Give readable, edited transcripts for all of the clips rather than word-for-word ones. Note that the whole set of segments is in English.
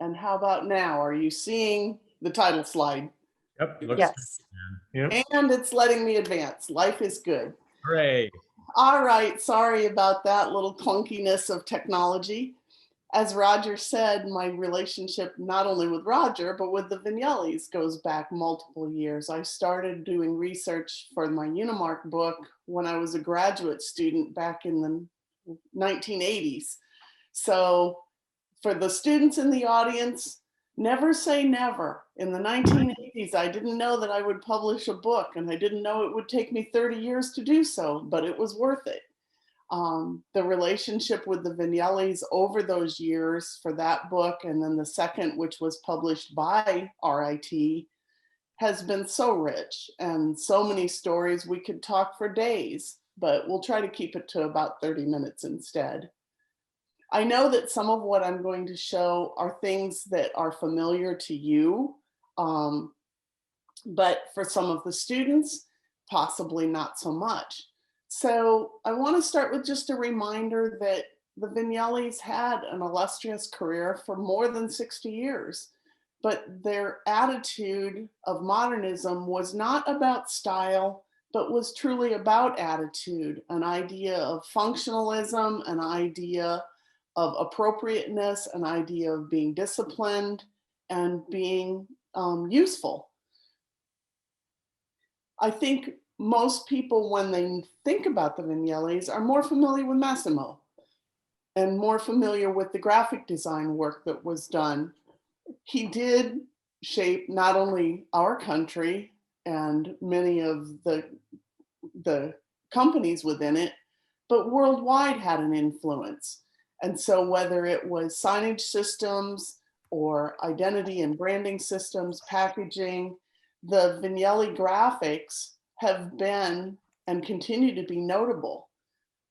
And how about now? Are you seeing the title slide? Yep, looks Yes. good. Yep. And it's letting me advance. Life is good. Hooray. All right, sorry about that little clunkiness of technology. As Roger said, my relationship not only with Roger, but with the Vignellis goes back multiple years. I started doing research for my Unimark book when I was a graduate student back in the 1980s. So for the students in the audience, never say never. In the 1980s, I didn't know that I would publish a book, and I didn't know it would take me 30 years to do so, but it was worth it. The relationship with the Vignellis over those years for that book, and then the second, which was published by RIT, has been so rich and so many stories. We could talk for days, but we'll try to keep it to about 30 minutes instead. I know that some of what I'm going to show are things that are familiar to you, but for some of the students, possibly not so much. So I want to start with just a reminder that the Vignellis had an illustrious career for more than 60 years, but their attitude of modernism was not about style, but was truly about attitude, an idea of functionalism, an idea of appropriateness, an idea of being disciplined and being useful. I think most people, when they think about the Vignellis, are more familiar with Massimo and more familiar with the graphic design work that was done. He did shape not only our country and many of the companies within it, but worldwide had an influence. And so whether it was signage systems or identity and branding systems, packaging, the Vignelli graphics have been and continue to be notable.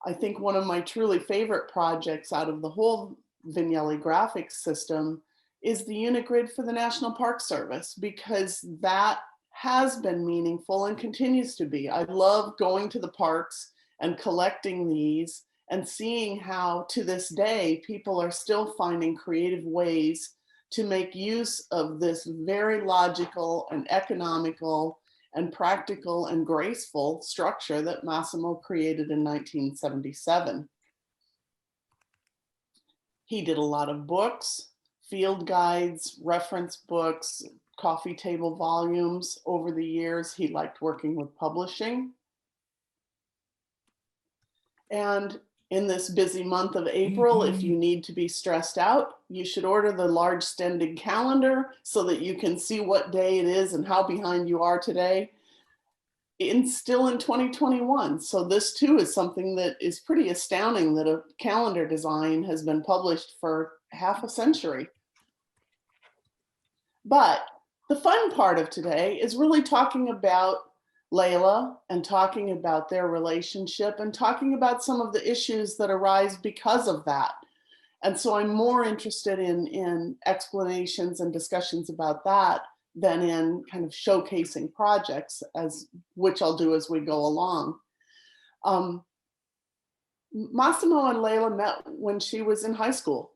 I think one of my truly favorite projects out of the whole Vignelli graphics system is the unit grid for the National Park Service, because that has been meaningful and continues to be. I love going to the parks and collecting these and seeing how to this day people are still finding creative ways to make use of this very logical and economical and practical and graceful structure that Massimo created in 1977. He did a lot of books, field guides, reference books, coffee table volumes over the years. He liked working with publishing. And in this busy month of April, if you need to be stressed out, you should order the large Stendig calendar so that you can see what day it is and how behind you are today. Still in 2021. So this too is something that is pretty astounding, that a calendar design has been published for half a century. But the fun part of today is really talking about Layla and talking about their relationship and talking about some of the issues that arise because of that. And so I'm more interested in explanations and discussions about that than in kind of showcasing projects, which I'll do as we go along. Massimo and Layla met when she was in high school.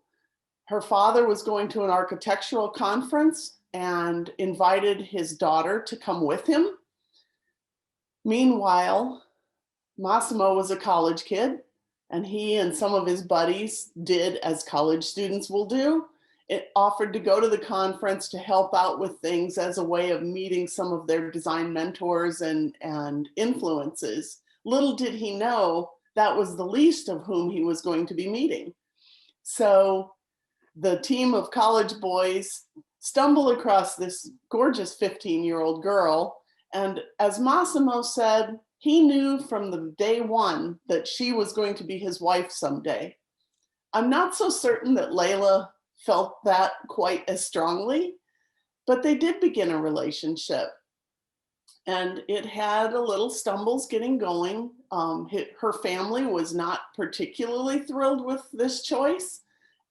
Her father was going to an architectural conference and invited his daughter to come with him. Meanwhile, Massimo was a college kid, and he and some of his buddies did as college students will do. It offered to go to the conference to help out with things as a way of meeting some of their design mentors and influences. Little did he know that was the least of whom he was going to be meeting. So the team of college boys stumble across this gorgeous 15-year-old girl. And as Massimo said, he knew from the day one that she was going to be his wife someday. I'm not so certain that Layla felt that quite as strongly, but they did begin a relationship. And it had a little stumbles getting going. Her family was not particularly thrilled with this choice.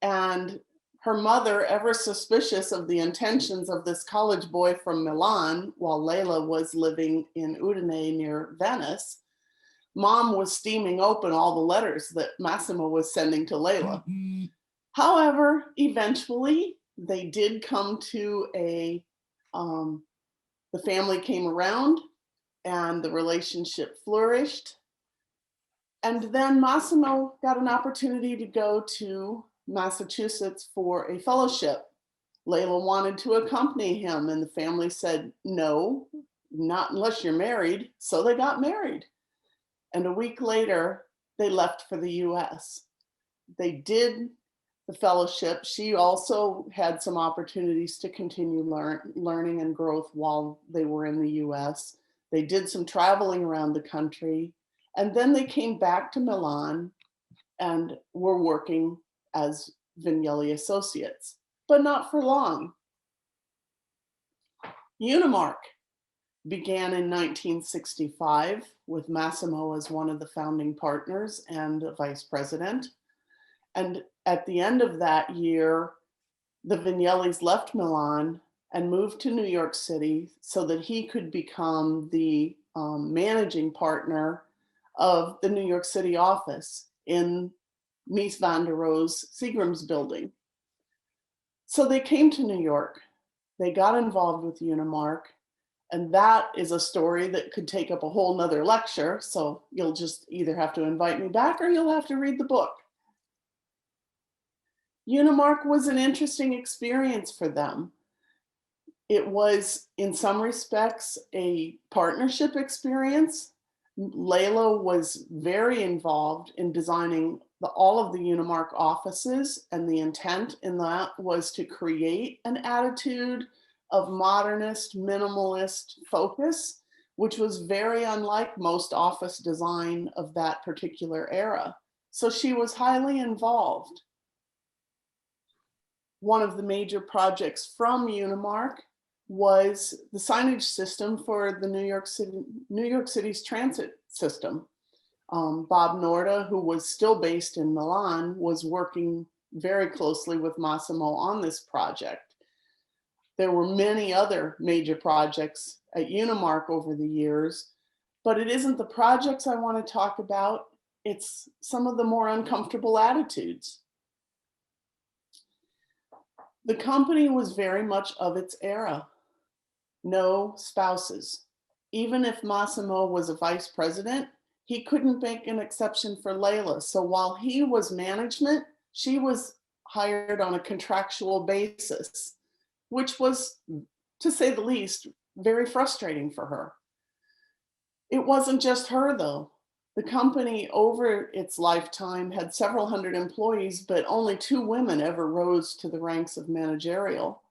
And her mother, ever suspicious of the intentions of this college boy from Milan, while Layla was living in Udine near Venice, Mom was steaming open all the letters that Massimo was sending to Layla. However, eventually They did come to the family came around and the relationship flourished. And then Massimo got an opportunity to go to Massachusetts for a fellowship. Layla wanted to accompany him, and the family said, no, not unless you're married. So they got married. And a week later, they left for the US. They did the fellowship. She also had some opportunities to continue learning and growth while they were in the US. They did some traveling around the country. And then they came back to Milan and were working as Vignelli associates, but not for long. Unimark began in 1965 with Massimo as one of the founding partners and a vice president. And at the end of that year, the Vignellis left Milan and moved to New York City so that he could become the managing partner of the New York City office in Mies van der Rohe's Seagram's building. So they came to New York. They got involved with Unimark, and that is a story that could take up a whole nother lecture. So you'll just either have to invite me back or you'll have to read the book. Unimark was an interesting experience for them. It was, in some respects, a partnership experience. Layla was very involved in designing all of the Unimark offices, and the intent in that was to create an attitude of modernist, minimalist focus, which was very unlike most office design of that particular era. So she was highly involved. One of the major projects from Unimark was the signage system for the New York City's transit system. Bob Norda, who was still based in Milan, was working very closely with Massimo on this project. There were many other major projects at Unimark over the years, but it isn't the projects I want to talk about, it's some of the more uncomfortable attitudes. The company was very much of its era. No spouses. Even if Massimo was a vice president, he couldn't make an exception for Layla. So while he was management, she was hired on a contractual basis, which was, to say the least, very frustrating for her. It wasn't just her, though. The company over its lifetime had several hundred employees, but only 2 women ever rose to the ranks of managerial.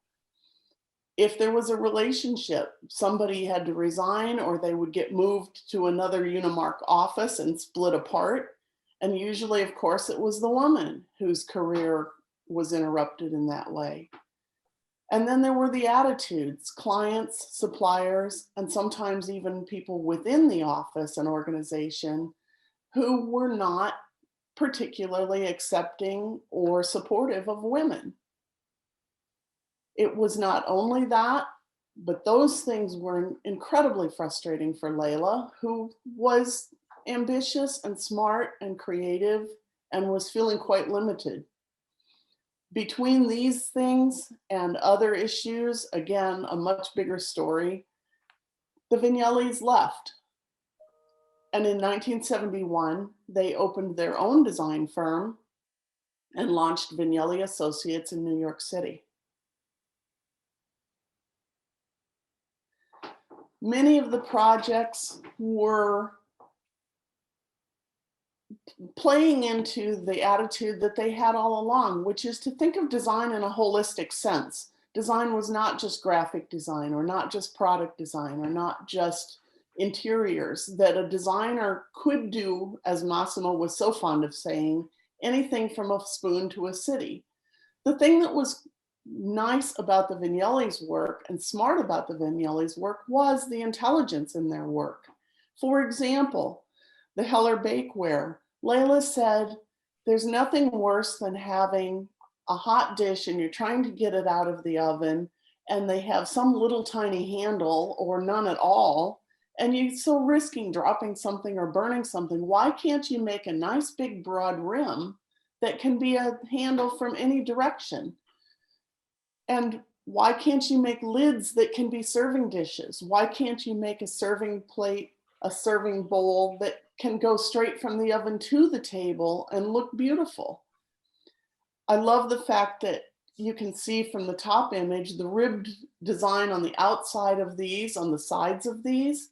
If there was a relationship, somebody had to resign or they would get moved to another Unimark office and split apart. And usually, of course, it was the woman whose career was interrupted in that way. And then there were the attitudes, clients, suppliers, and sometimes even people within the office and organization who were not particularly accepting or supportive of women. It was not only that, but those things were incredibly frustrating for Layla, who was ambitious and smart and creative and was feeling quite limited. Between these things and other issues, again, a much bigger story, the Vignellis left. And in 1971, they opened their own design firm and launched Vignelli Associates in New York City. Many of the projects were playing into the attitude that they had all along, which is to think of design in a holistic sense. Design was not just graphic design or not just product design or not just interiors, that a designer could do, as Massimo was so fond of saying, anything from a spoon to a city. The thing that was nice about the Vignelli's work and smart about the Vignelli's work was the intelligence in their work. For example, the Heller bakeware. Layla said, there's nothing worse than having a hot dish and you're trying to get it out of the oven and they have some little tiny handle or none at all, and you're so risking dropping something or burning something. Why can't you make a nice big broad rim that can be a handle from any direction? And why can't you make lids that can be serving dishes? Why can't you make a serving plate, a serving bowl that can go straight from the oven to the table and look beautiful? I love the fact that you can see from the top image the ribbed design on the outside of these, on the sides of these.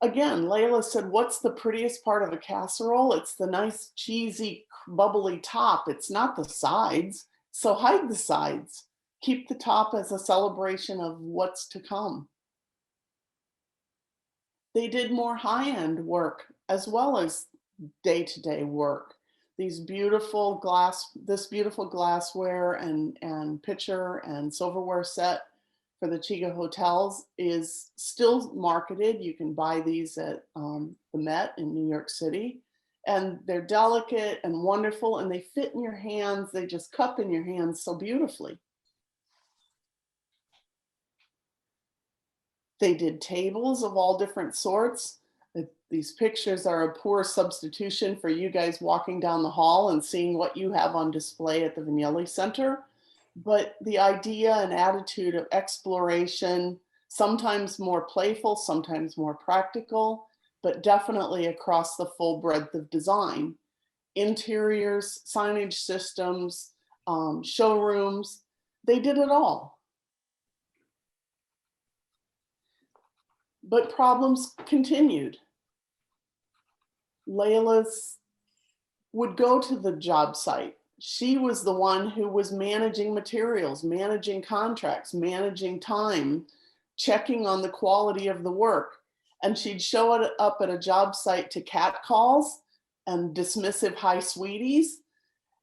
Again, Layla said, what's the prettiest part of a casserole? It's the nice, cheesy, bubbly top. It's not the sides. So hide the sides. Keep the top as a celebration of what's to come. They did more high-end work as well as day-to-day work. This beautiful glassware and pitcher and silverware set for the Chiga hotels is still marketed. You can buy these at the Met in New York City. And they're delicate and wonderful, and they fit in your hands. They just cup in your hands so beautifully. They did tables of all different sorts. These pictures are a poor substitution for you guys walking down the hall and seeing what you have on display at the Vignelli Center. But the idea and attitude of exploration, sometimes more playful, sometimes more practical, but definitely across the full breadth of design. Interiors, signage systems, showrooms, they did it all. But problems continued. Layla's would go to the job site. She was the one who was managing materials, managing contracts, managing time, checking on the quality of the work. And she'd show it up at a job site to catcalls and dismissive hi sweeties.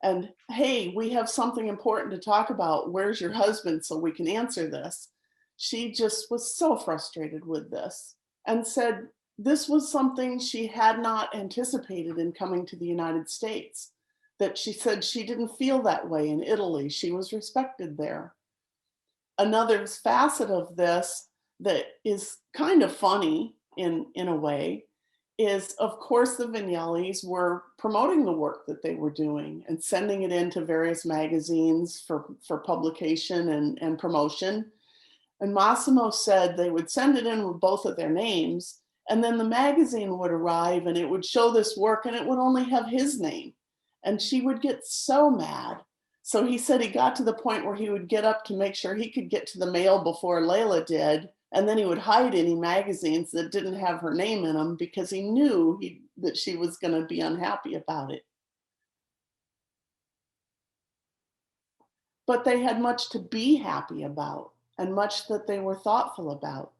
And hey, we have something important to talk about. Where's your husband so we can answer this? She just was so frustrated with this and said this was something she had not anticipated in coming to the United States, that she said she didn't feel that way in Italy. She was respected there. Another facet of this that is kind of funny in a way is, of course, the Vignellis were promoting the work that they were doing and sending it into various magazines for publication and promotion. And Massimo said they would send it in with both of their names, and then the magazine would arrive and it would show this work and it would only have his name. And she would get so mad. So he said he got to the point where he would get up to make sure he could get to the mail before Layla did. And then he would hide any magazines that didn't have her name in them because he knew that she was going to be unhappy about it. But they had much to be happy about and much that they were thoughtful about.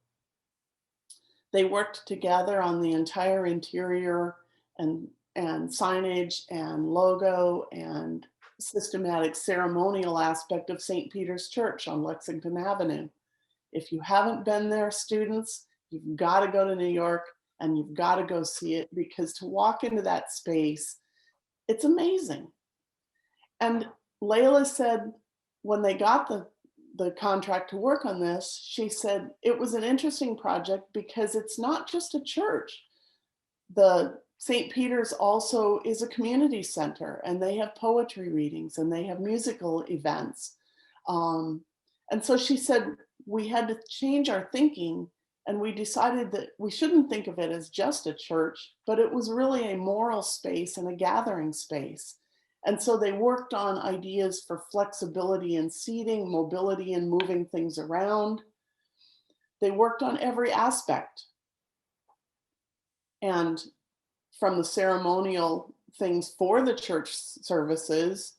They worked together on the entire interior and signage and logo and systematic ceremonial aspect of St. Peter's Church on Lexington Avenue. If you haven't been there, students, you've got to go to New York and you've got to go see it, because to walk into that space, it's amazing. And Layla said when they got the contract to work on this, she said it was an interesting project because it's not just a church. The St. Peter's also is a community center, and they have poetry readings and they have musical events. And so she said we had to change our thinking, and we decided that we shouldn't think of it as just a church, but it was really a moral space and a gathering space. And so they worked on ideas for flexibility in seating, mobility and moving things around. They worked on every aspect. And from the ceremonial things for the church services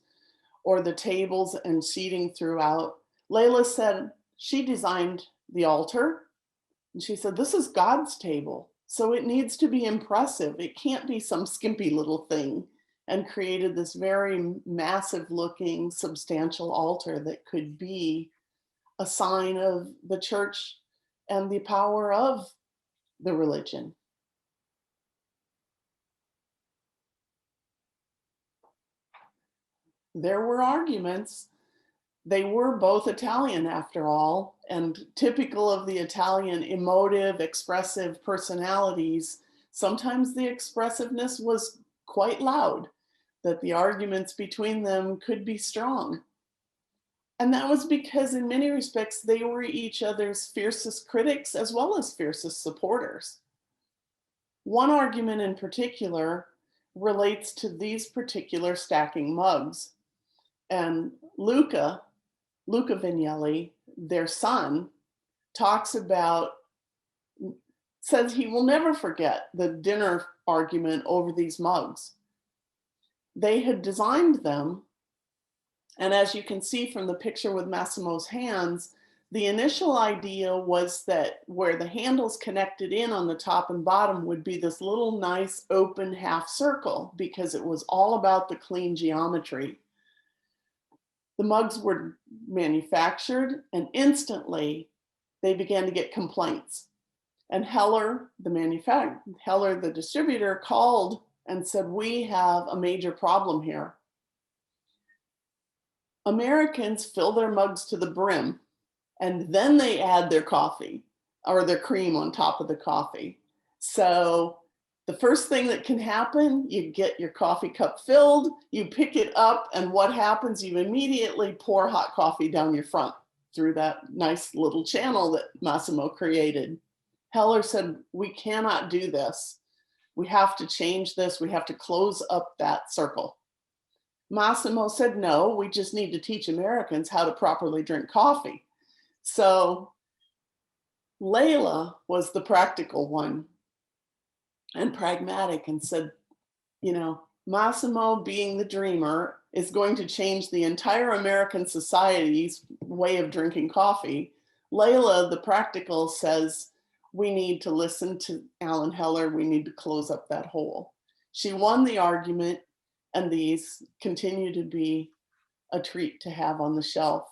or the tables and seating throughout, Layla said she designed the altar. And she said, this is God's table, so it needs to be impressive. It can't be some skimpy little thing. And created this very massive looking, substantial altar that could be a sign of the church and the power of the religion. There were arguments. They were both Italian after all, and typical of the Italian emotive, expressive personalities, sometimes the expressiveness was quite loud, that the arguments between them could be strong. And that was because, in many respects, they were each other's fiercest critics as well as fiercest supporters. One argument in particular relates to these particular stacking mugs. And Luca Vignelli, their son, talks about, says he will never forget the dinner argument over these mugs. They had designed them, and as you can see from the picture with Massimo's hands, the initial idea was that where the handles connected in on the top and bottom would be this little nice open half circle, because it was all about the clean geometry. The mugs were manufactured, and instantly they began to get complaints. And Heller, the distributor, called and said, "We have a major problem here. Americans fill their mugs to the brim, and then they add their coffee or their cream on top of the coffee. So the first thing that can happen, you get your coffee cup filled, you pick it up, and what happens? You immediately pour hot coffee down your front through that nice little channel that Massimo created." Heller said, "We cannot do this. We have to change this. We have to close up that circle." Massimo said, "No, we just need to teach Americans how to properly drink coffee." So Layla was the practical one and pragmatic, and said, Massimo, being the dreamer, is going to change the entire American society's way of drinking coffee. Layla, the practical, says, we need to listen to Alan Heller. We need to close up that hole. She won the argument, and these continue to be a treat to have on the shelf.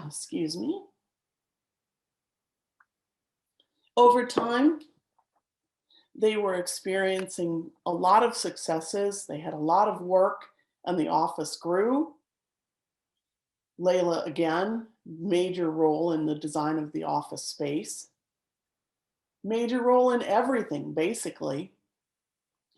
Excuse me. Over time, they were experiencing a lot of successes. They had a lot of work, and the office grew. Layla, again, major role in the design of the office space. Major role in everything, basically.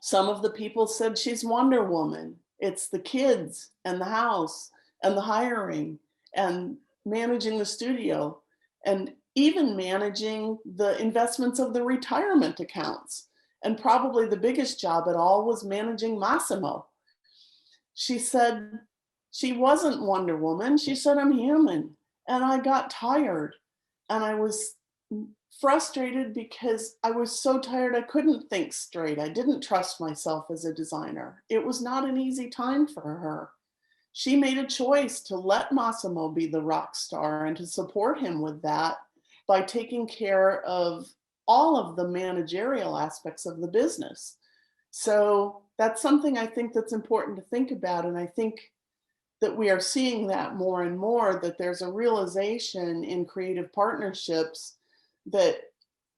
Some of the people said she's Wonder Woman. It's the kids and the house and the hiring and managing the studio and even managing the investments of the retirement accounts. And probably the biggest job at all was managing Massimo. She said she wasn't Wonder Woman. She said, I'm human. And I got tired. And I was frustrated because I was so tired I couldn't think straight. I didn't trust myself as a designer. It was not an easy time for her. She made a choice to let Massimo be the rock star and to support him with that by taking care of all of the managerial aspects of the business. So that's something I think that's important to think about. And I think that we are seeing that more and more, that there's a realization in creative partnerships that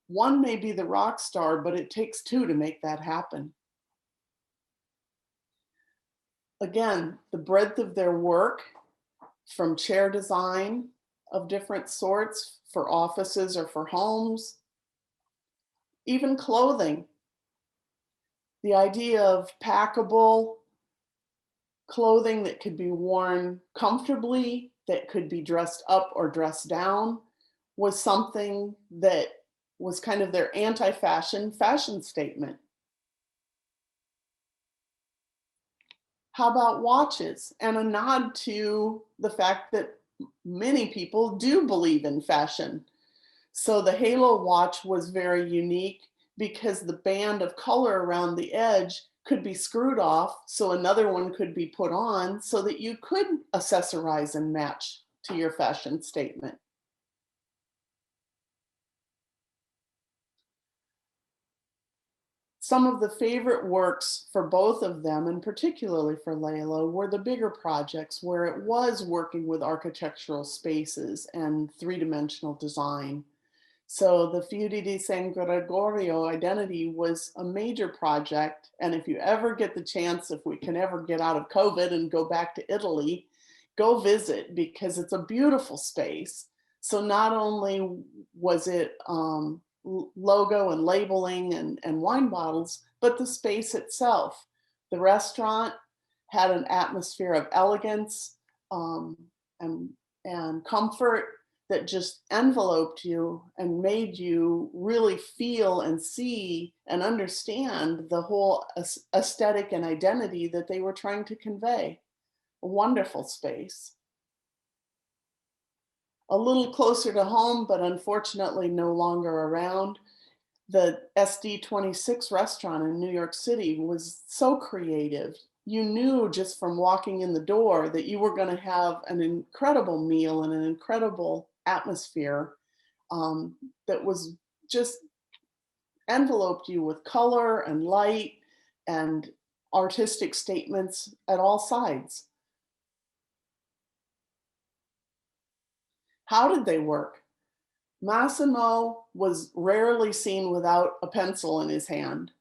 one may be the rock star, but it takes two to make that happen. Again, the breadth of their work, from chair design of different sorts for offices or for homes, even clothing. The idea of packable clothing that could be worn comfortably, that could be dressed up or dressed down, was something that was kind of their anti-fashion fashion statement. How about watches? And a nod to the fact that many people do believe in fashion. So the Halo watch was very unique because the band of color around the edge could be screwed off, so another one could be put on so that you could accessorize and match to your fashion statement. Some of the favorite works for both of them, and particularly for Layla, were the bigger projects where it was working with architectural spaces and three-dimensional design. So the Fiudi di San Gregorio Identity was a major project. And if you ever get the chance, if we can ever get out of COVID and go back to Italy, go visit, because it's a beautiful space. So not only was it logo and labeling and wine bottles, but the space itself. The restaurant had an atmosphere of elegance, um, and, and comfort that just enveloped you and made you really feel and see and understand the whole aesthetic and identity that they were trying to convey. A wonderful space. A little closer to home, but unfortunately no longer around, the SD 26 restaurant in New York City was so creative. You knew just from walking in the door that you were going to have an incredible meal and an incredible atmosphere, um, that was just enveloped you with color and light and artistic statements at all sides. How did they work? Massimo was rarely seen without a pencil in his hand,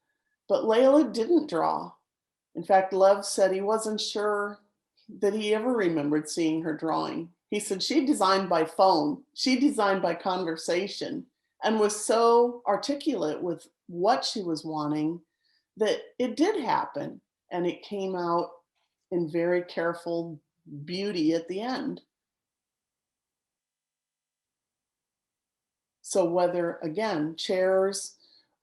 but Layla didn't draw. In fact, Lev said he wasn't sure that he ever remembered seeing her drawing. He said she designed by phone, she designed by conversation, and was so articulate with what she was wanting that it did happen. And it came out in very careful beauty at the end. So whether, again, chairs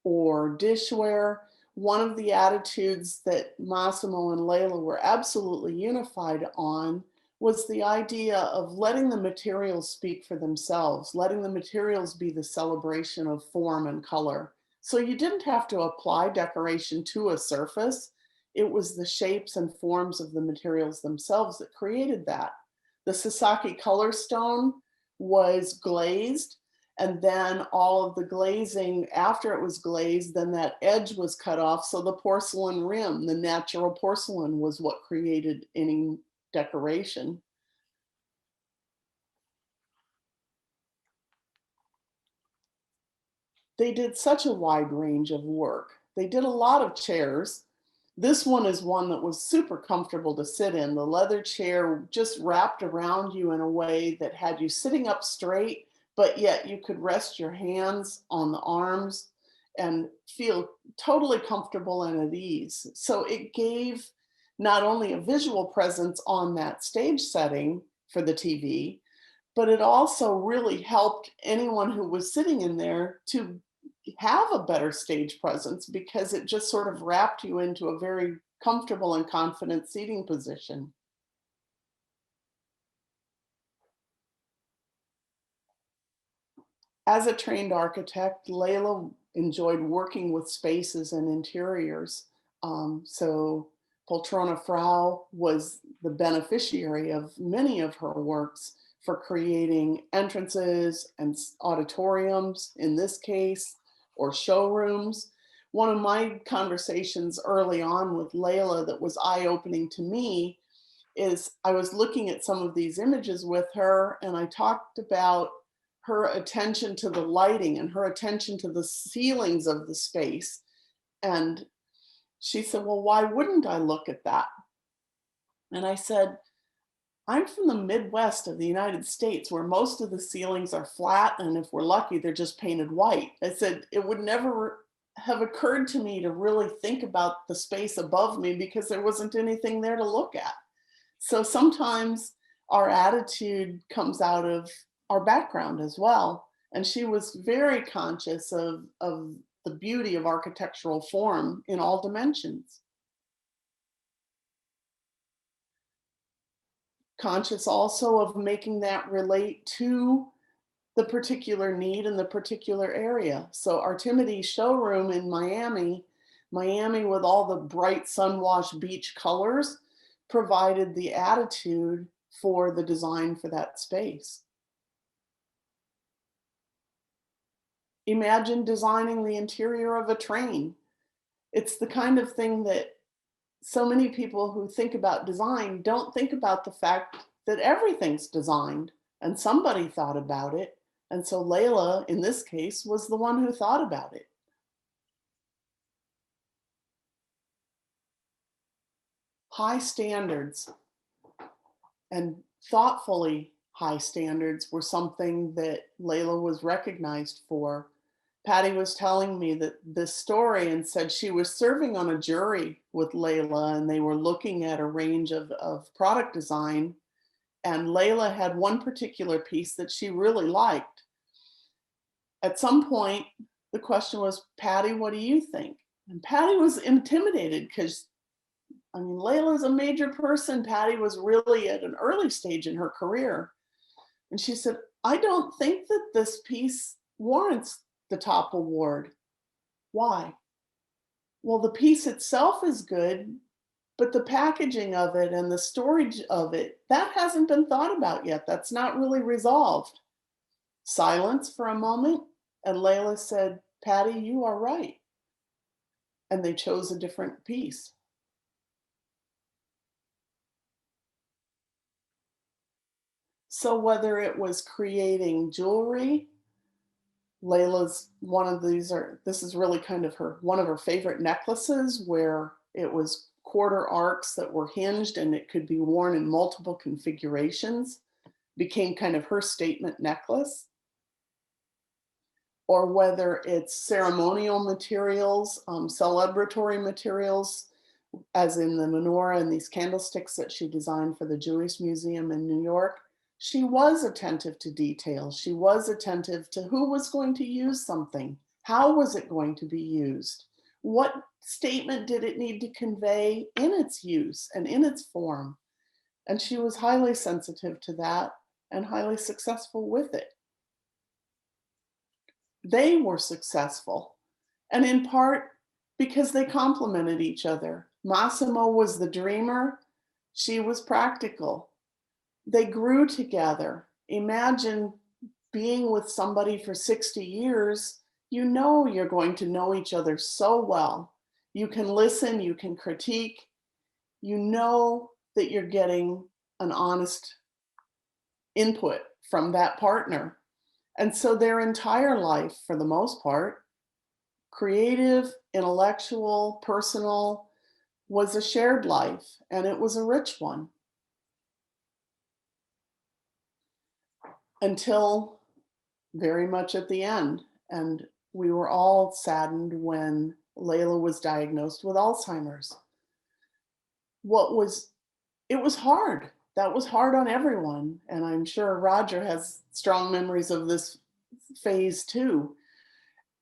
or dishware, one of the attitudes that Massimo and Layla were absolutely unified on was the idea of letting the materials speak for themselves, letting the materials be the celebration of form and color. So you didn't have to apply decoration to a surface. It was the shapes and forms of the materials themselves that created that. The Sasaki color stone was glazed, and then all of the glazing, after it was glazed, then that edge was cut off. So the porcelain rim, the natural porcelain, was what created any decoration. They did such a wide range of work. They did a lot of chairs. This one is one that was super comfortable to sit in. The leather chair just wrapped around you in a way that had you sitting up straight, but yet you could rest your hands on the arms and feel totally comfortable and at ease. So it gave not only a visual presence on that stage setting for the TV, but it also really helped anyone who was sitting in there to have a better stage presence because it just sort of wrapped you into a very comfortable and confident seating position. As a trained architect, Layla enjoyed working with spaces and interiors. So Poltrona Frau was the beneficiary of many of her works for creating entrances and auditoriums, in this case, or showrooms. One of my conversations early on with Layla that was eye-opening to me is I was looking at some of these images with her, and I talked about her attention to the lighting and her attention to the ceilings of the space. And she said, well, why wouldn't I look at that? And I said, I'm from the Midwest of the United States where most of the ceilings are flat. And if we're lucky, they're just painted white. I said, it would never have occurred to me to really think about the space above me because there wasn't anything there to look at. So sometimes our attitude comes out of our background as well. And she was very conscious of the beauty of architectural form in all dimensions. Conscious also of making that relate to the particular need in the particular area. So Artimides showroom in Miami, Miami with all the bright sun-washed beach colors provided the attitude for the design for that space. Imagine designing the interior of a train. It's the kind of thing that so many people who think about design don't think about the fact that everything's designed and somebody thought about it. And so Layla, in this case, was the one who thought about it. High standards and thoughtfully high standards were something that Layla was recognized for. Patty was telling me that this story and said she was serving on a jury with Layla and they were looking at a range of product design. And Layla had one particular piece that she really liked. At some point, the question was, Patty, what do you think? And Patty was intimidated because, I mean, Layla's a major person. Patty was really at an early stage in her career. And she said, I don't think that this piece warrants the top award. Why? Well, the piece itself is good, but the packaging of it and the storage of it, that hasn't been thought about yet. That's not really resolved. Silence for a moment, and Layla said, Patty, you are right. And they chose a different piece. So whether it was creating jewelry, Layla's one of these are this is really kind of her one of her favorite necklaces where it was quarter arcs that were hinged and it could be worn in multiple configurations, became kind of her statement necklace. Or whether it's ceremonial materials, celebratory materials, as in the menorah and these candlesticks that she designed for the Jewish Museum in New York. She was attentive to details. She was attentive to who was going to use something. How was it going to be used? What statement did it need to convey in its use and in its form? And she was highly sensitive to that and highly successful with it. They were successful, and in part because they complemented each other. Massimo was the dreamer, she was practical. They grew together. Imagine being with somebody for 60 years, you know you're going to know each other so well. You can listen, you can critique, you know that you're getting an honest input from that partner. And so their entire life, for the most part, creative, intellectual, personal, was a shared life, and it was a rich one. Until very much at the end. And we were all saddened when Layla was diagnosed with Alzheimer's. It was hard. That was hard on everyone. And I'm sure Roger has strong memories of this phase too.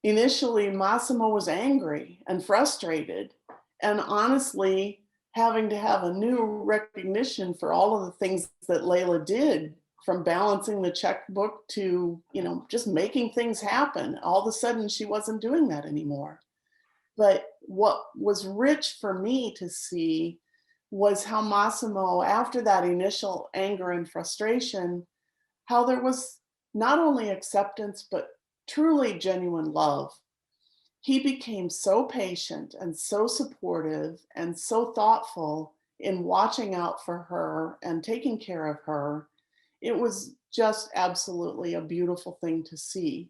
Initially, Massimo was angry and frustrated, and honestly, having to have a new recognition for all of the things that Layla did, from balancing the checkbook to, just making things happen. All of a sudden, she wasn't doing that anymore. But what was rich for me to see was how Massimo, after that initial anger and frustration, how there was not only acceptance, but truly genuine love. He became so patient and so supportive and so thoughtful in watching out for her and taking care of her. It was just absolutely a beautiful thing to see.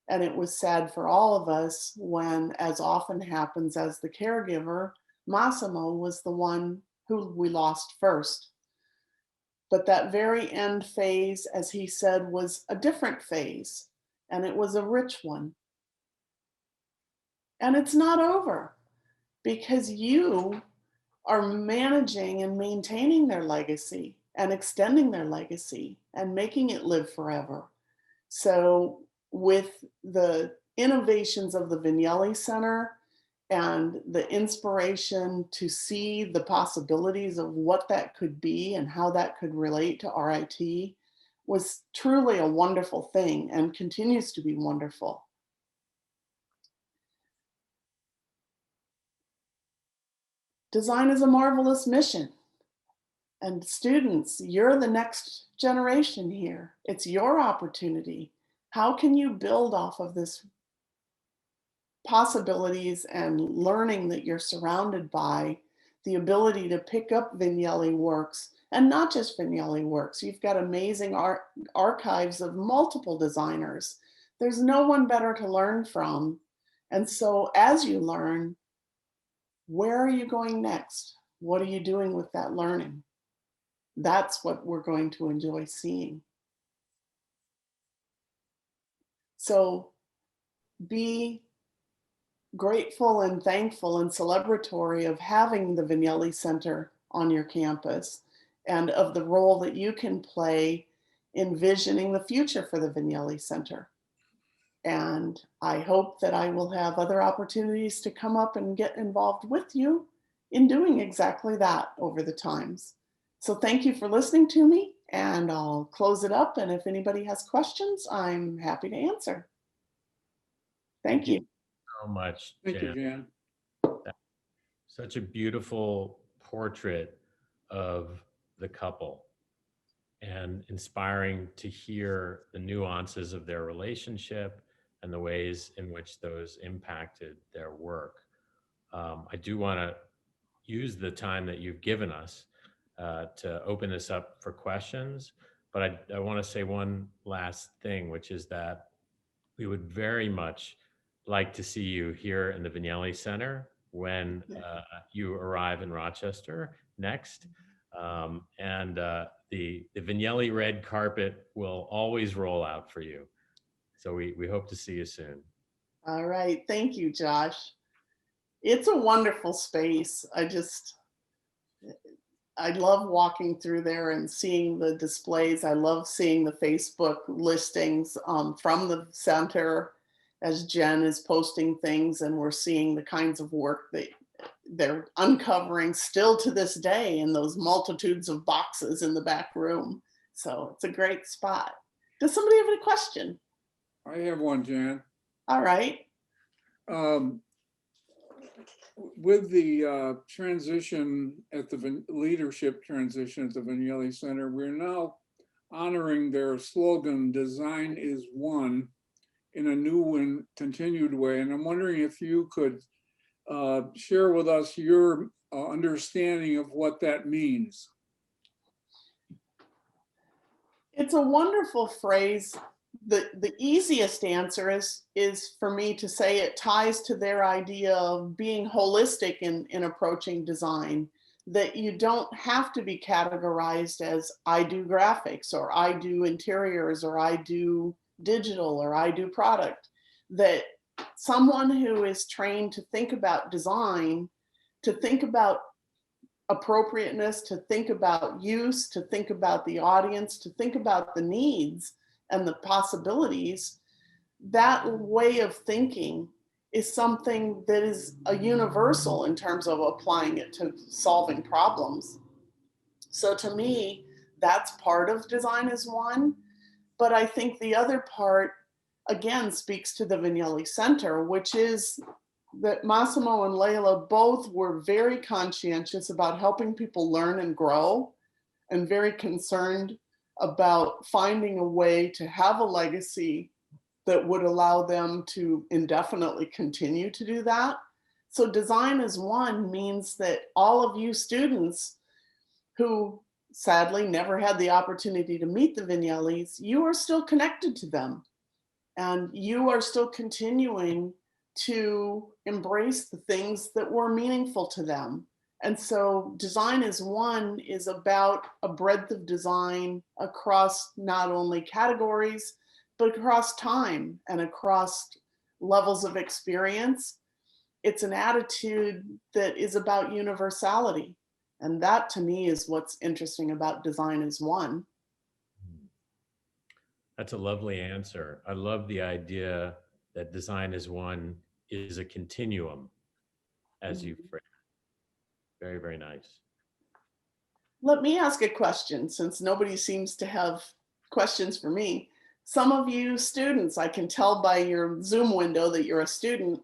And it was sad for all of us when, as often happens as the caregiver, Massimo was the one who we lost first. But that very end phase, as he said, was a different phase, and it was a rich one. And it's not over, because you are managing and maintaining their legacy and extending their legacy and making it live forever. So with the innovations of the Vignelli Center and the inspiration to see the possibilities of what that could be and how that could relate to RIT was truly a wonderful thing and continues to be wonderful. Design is a marvelous mission. And students, you're the next generation here. It's your opportunity. How can you build off of this possibilities and learning that you're surrounded by, the ability to pick up Vignelli works, and not just Vignelli works. You've got amazing archives of multiple designers. There's no one better to learn from. And so as you learn, where are you going next? What are you doing with that learning? That's what we're going to enjoy seeing. So be grateful and thankful and celebratory of having the Vignelli Center on your campus and of the role that you can play in visioning the future for the Vignelli Center. And I hope that I will have other opportunities to come up and get involved with you in doing exactly that over the times. So thank you for listening to me, and I'll close it up. And if anybody has questions, I'm happy to answer. Thank you. So much, Thank you, Jan. Jan. Such a beautiful portrait of the couple, and inspiring to hear the nuances of their relationship and the ways in which those impacted their work. I do want to use the time that you've given us to open this up for questions, but I want to say one last thing, which is that we would very much like to see you here in the Vignelli Center when you arrive in Rochester next. And the Vignelli red carpet will always roll out for you. So we hope to see you soon. All right. Thank you, Josh. It's a wonderful space. I love walking through there and seeing the displays. I love seeing the Facebook listings from the center as Jen is posting things, and we're seeing the kinds of work that they're uncovering still to this day in those multitudes of boxes in the back room. So it's a great spot. Does somebody have a question? I have one, Jan. All right. With the transition at the leadership transition at the Vignelli Center, we're now honoring their slogan, "Design is One," in a new and continued way. And I'm wondering if you could share with us your understanding of what that means. It's a wonderful phrase. The easiest answer is for me to say it ties to their idea of being holistic in approaching design, that you don't have to be categorized as I do graphics or I do interiors or I do digital or I do product, that someone who is trained to think about design, to think about appropriateness, to think about use, to think about the audience, to think about the needs and the possibilities, that way of thinking is something that is a universal in terms of applying it to solving problems. So to me, that's part of Design is One. But I think the other part, again, speaks to the Vignelli Center, which is that Massimo and Layla both were very conscientious about helping people learn and grow, and very concerned about finding a way to have a legacy that would allow them to indefinitely continue to do that. So Design is One means that all of you students who sadly never had the opportunity to meet the Vignellis, you are still connected to them. And you are still continuing to embrace the things that were meaningful to them. And so Design is One is about a breadth of design across not only categories, but across time and across levels of experience. It's an attitude that is about universality. And that to me is what's interesting about Design is One. That's a lovely answer. I love the idea that Design is One is a continuum, as you phrased. Very, very nice. Let me ask a question, since nobody seems to have questions for me. Some of you students, I can tell by your Zoom window that you're a student.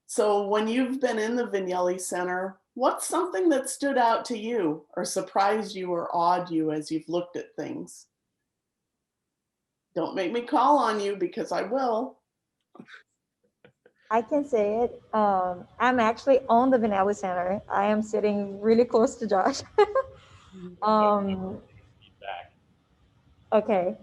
So when you've been in the Vignelli Center, what's something that stood out to you or surprised you or awed you as you've looked at things? Don't make me call on you, because I will. I can say it. I'm actually on the Vignelli Center. I am sitting really close to Josh. Okay.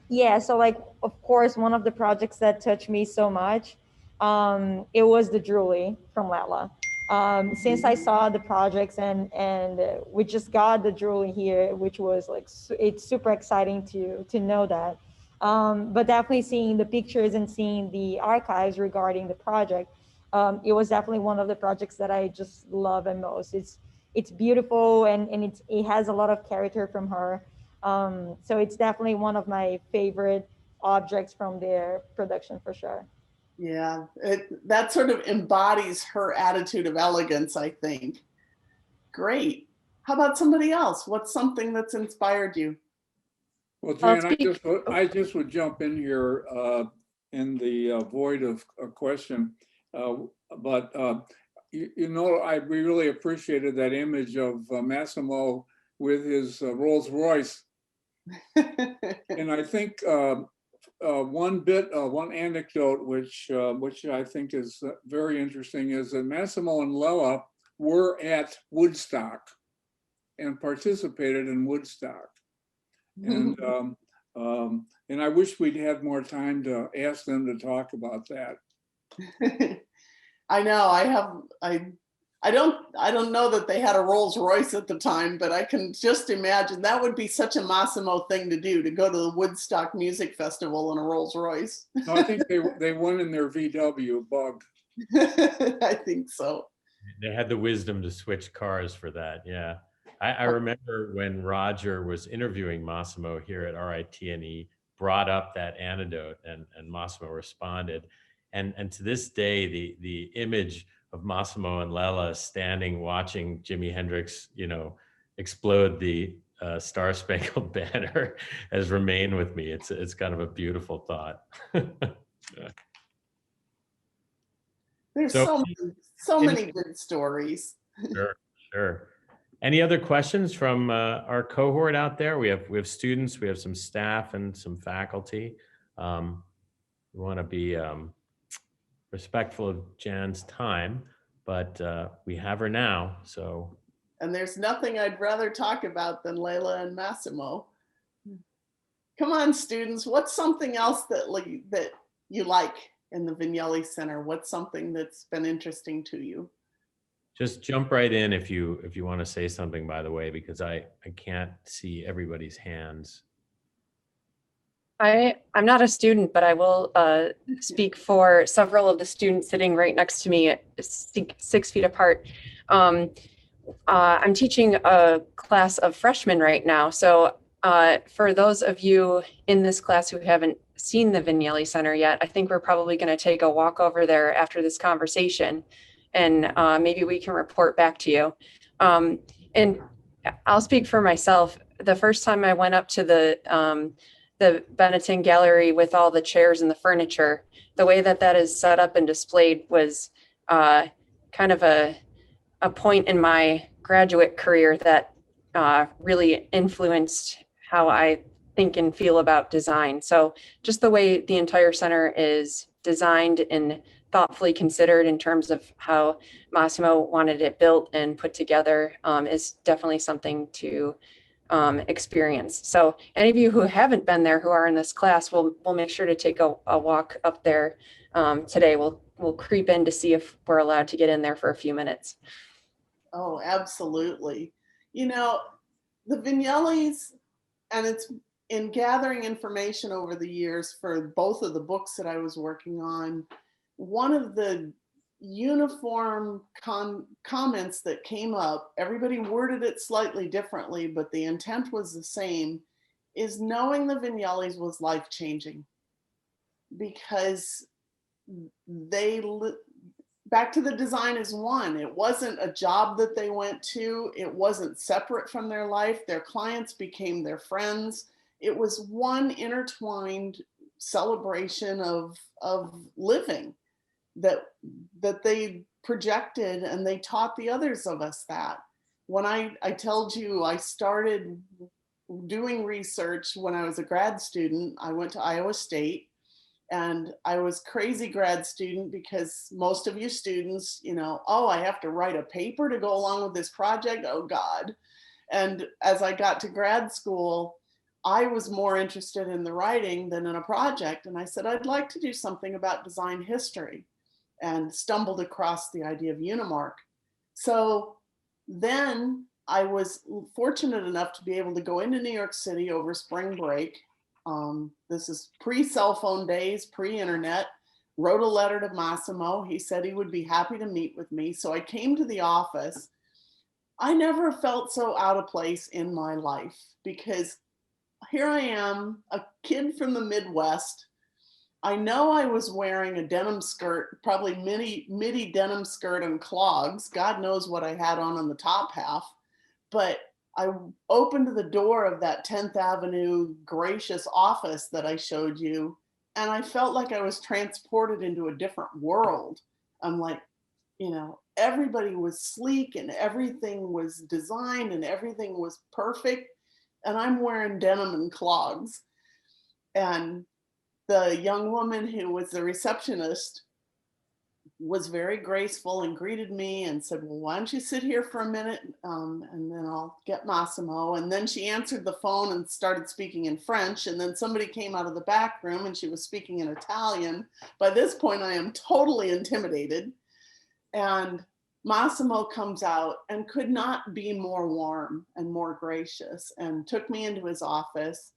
Yeah, so like, of course, one of the projects that touched me so much, it was the Drooly from Latla. Since I saw the projects and we just got the Drooly here, which was like, it's super exciting to know that. But definitely seeing the pictures and seeing the archives regarding the project, it was definitely one of the projects that I just love the most. It's beautiful, and it has a lot of character from her. So it's definitely one of my favorite objects from their production for sure. Yeah, that sort of embodies her attitude of elegance, I think. Great. How about somebody else? What's something that's inspired you? Well, I'll Jan, speak. I just would jump in here in the void of a question. Uh, but you know, we really appreciated that image of Massimo with his Rolls Royce. And I think one anecdote which I think is very interesting is that Massimo and Lella were at Woodstock and participated in Woodstock. And and I wish we'd had more time to ask them to talk about that. I know I don't know that they had a Rolls Royce at the time, but I can just imagine that would be such a Massimo thing to do, to go to the Woodstock Music Festival in a Rolls Royce. No, I think they won in their VW Bug. I think so. They had the wisdom to switch cars for that. Yeah. I remember when Roger was interviewing Massimo here at RIT, and he brought up that anecdote, and Massimo responded. And to this day, the image of Massimo and Lella standing watching Jimi Hendrix, explode the Star Spangled Banner has remained with me. It's kind of a beautiful thought. Yeah. There's so many good stories. Sure. Any other questions from our cohort out there? We have students, we have some staff and some faculty. We want to be respectful of Jan's time, but we have her now, so. And there's nothing I'd rather talk about than Layla and Massimo. Come on, students, what's something else that you like in the Vignelli Center? What's something that's been interesting to you? Just jump right in if you want to say something, by the way, because I can't see everybody's hands. I'm not a student, but I will speak for several of the students sitting right next to me, 6 feet apart. I'm teaching a class of freshmen right now. So for those of you in this class who haven't seen the Vignelli Center yet, I think we're probably going to take a walk over there after this conversation, and maybe we can report back to you. And I'll speak for myself. The first time I went up to the Benetton Gallery with all the chairs and the furniture, the way that is set up and displayed was kind of a point in my graduate career that really influenced how I think and feel about design. So just the way the entire center is designed and thoughtfully considered in terms of how Massimo wanted it built and put together is definitely something to experience. So any of you who haven't been there, who are in this class, we'll make sure to take a walk up there today. We'll creep in to see if we're allowed to get in there for a few minutes. Oh, absolutely. The Vignellis, and it's in gathering information over the years for both of the books that I was working on, one of the uniform comments that came up, everybody worded it slightly differently, but the intent was the same, is knowing the Vignellis was life-changing, because back to the design as one. It wasn't a job that they went to. It wasn't separate from their life. Their clients became their friends. It was one intertwined celebration of living that they projected, and they taught the others of us that. When I told you I started doing research when I was a grad student, I went to Iowa State. And I was crazy grad student, because most of you students, oh, I have to write a paper to go along with this project. Oh God. And as I got to grad school, I was more interested in the writing than in a project. And I said, I'd like to do something about design history, and stumbled across the idea of Unimark. So then I was fortunate enough to be able to go into New York City over spring break This is pre-cell phone days, pre-internet. Wrote a letter to Massimo. He said he would be happy to meet with me. So I came to the office. I never felt so out of place in my life because here I am, a kid from the Midwest. I know I was wearing a denim skirt, probably midi denim skirt and clogs. God knows what I had on the top half. But I opened the door of that 10th Avenue gracious office that I showed you, and I felt like I was transported into a different world. I'm like, you know, everybody was sleek and everything was designed and everything was perfect. And I'm wearing denim and clogs. And the young woman who was the receptionist was very graceful and greeted me and said, well, why don't you sit here for a minute and then I'll get Massimo. And then she answered the phone and started speaking in French. And then somebody came out of the back room and she was speaking in Italian. By this point, I am totally intimidated. And Massimo comes out and could not be more warm and more gracious and took me into his office.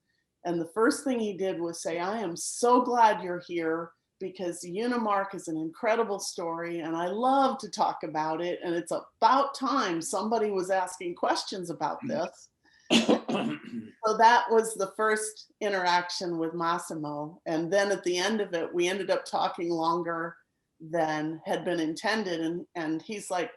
And the first thing he did was say, I am so glad you're here because Unimark is an incredible story and I love to talk about it. And it's about time somebody was asking questions about this. So that was the first interaction with Massimo. And then at the end of it, we ended up talking longer than had been intended. And he's like,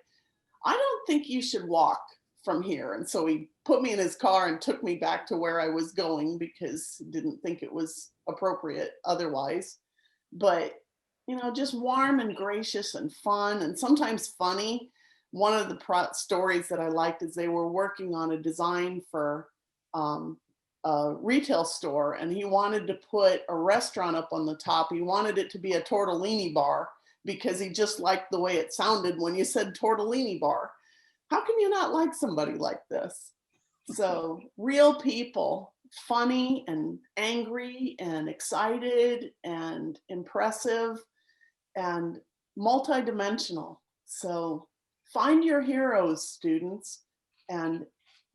I don't think you should walk from here. And so he put me in his car and took me back to where I was going because he didn't think it was appropriate otherwise. But, you know, just warm and gracious and fun and sometimes funny. One of the stories that I liked is they were working on a design for a retail store and he wanted to put a restaurant up on the top. He wanted it to be a tortellini bar because he just liked the way it sounded when you said tortellini bar. How can you not like somebody like this? So real people, funny and angry and excited and impressive and multidimensional. So find your heroes, students. And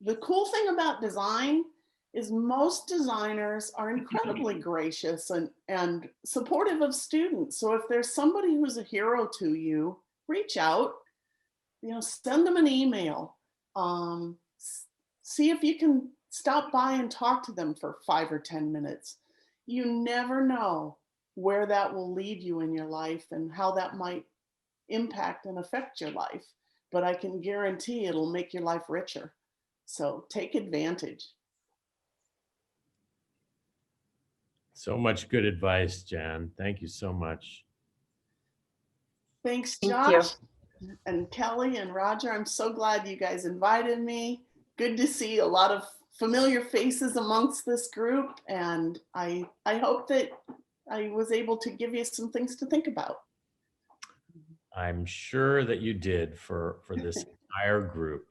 the cool thing about design is most designers are incredibly gracious and supportive of students. So if there's somebody who's a hero to you, reach out, you know, send them an email. See if you can stop by and talk to them for 5 or 10 minutes. You never know where that will lead you in your life and how that might impact and affect your life. But I can guarantee it'll make your life richer. So take advantage. So much good advice, Jan. Thank you so much. Thanks, Thank Josh and Kelly and Roger. I'm so glad you guys invited me. Good to see a lot of familiar faces amongst this group. And I hope that I was able to give you some things to think about. I'm sure that you did for this entire group.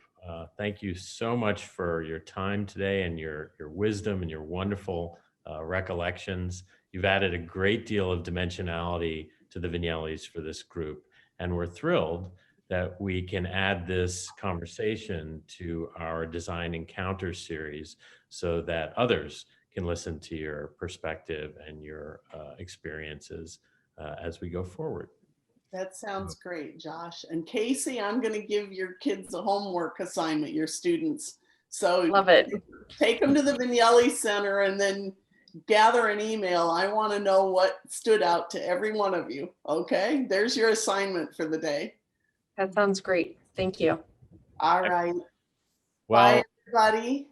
Thank you so much for your time today and your wisdom and your wonderful recollections. You've added a great deal of dimensionality to the Vignellis for this group. And we're thrilled that we can add this conversation to our Design Encounter series so that others can listen to your perspective and your experiences as we go forward. That sounds great, Josh. And Casey, I'm going to give your kids a homework assignment, your students. So Love it. take them to the Vignelli Center and then gather an email. I want to know what stood out to every one of you. Okay, there's your assignment for the day. That sounds great. Thank you. All right. Well, bye, everybody.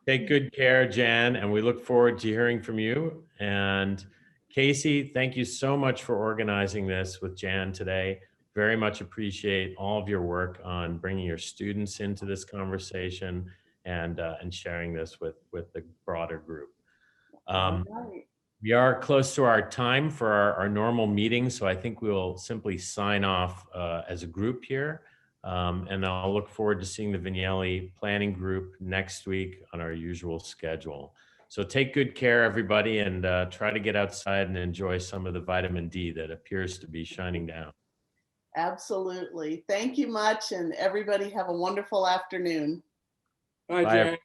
Take good care, Jan, and we look forward to hearing from you. And Casey, thank you so much for organizing this with Jan today. Very much appreciate all of your work on bringing your students into this conversation and sharing this with the broader group. All right. We are close to our time for our normal meeting, so I think we'll simply sign off as a group here. And I'll look forward to seeing the Vignelli planning group next week on our usual schedule. So take good care, everybody, and try to get outside and enjoy some of the vitamin D that appears to be shining down. Absolutely. Thank you much. And everybody have a wonderful afternoon. Bye, Bye, Jan. everyone.